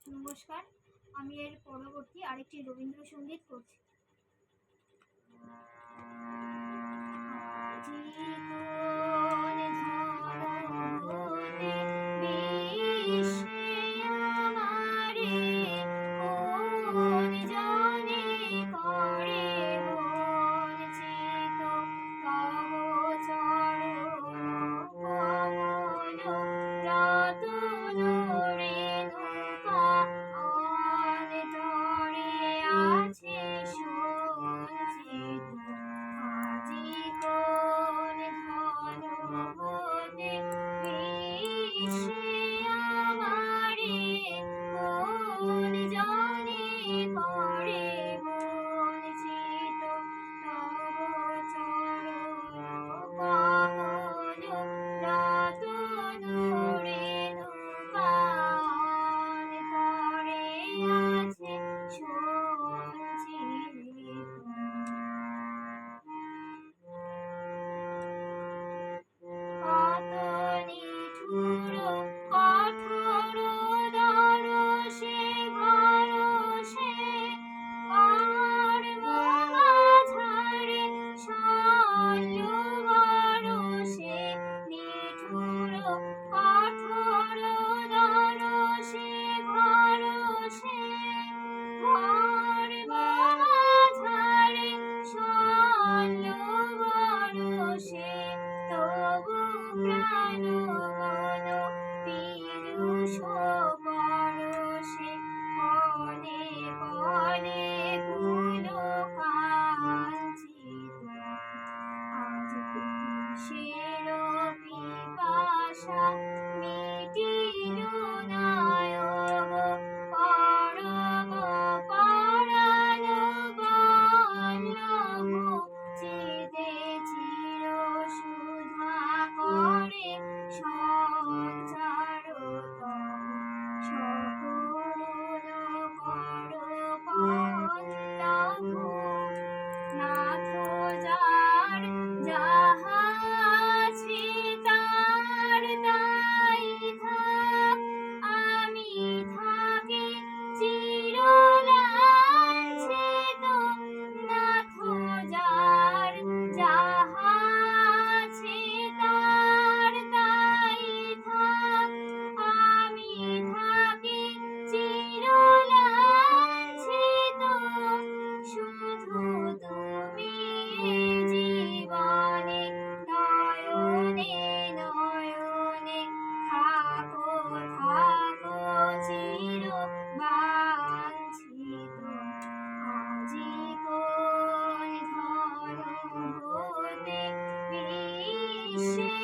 নমস্কার, আমি এর পরবর্তী আরেকটি রবীন্দ্রসঙ্গীত করছি। আজি কোন ধরতে বিশ্বে আমারে কোন জনে করে বঞ্চিত, তব চরণ কমল রতন রেণুকা অন্তরে আছে সঞ্চিত। আজি কোন ধন হতে বিশ্বে আমারে কোন জনে করে বঞ্চিত, তব চরণ কমল রতন রেণুকা অন্তরে আছে সঞ্চিত। কত নিঠুর কঠোর দরশে ভরসে কর্ম মাঝারে শল্য বরষে, নিঠুর কঠোর দরশে ভরসে কর্ম মাঝারে শল্য বরষে, তবু প্রাণ মন পীযূষ পরশে পদে পদে পুলকাঞ্চিত। আজ কিসের পিপাসা মিটিল নায়ক, পরম পরাণ বল্লভ চিতে চির সুধা করে সঞ্চার, তব সকরুণ কর পল্লব। নাথ যার যাহা আছে তার তাই থাক, আমি থাকি চিরলাঞ্ছিত। নাথ যার যাহা আছে তার তাই থাক, আমি থাকি চিরলাঞ্ছিত। শুধু তুমি জীবনে নয়নে নয়নে থাকো থাকো চির বাঞ্ছিত। আজি কোন ধন হতে বিশ্বে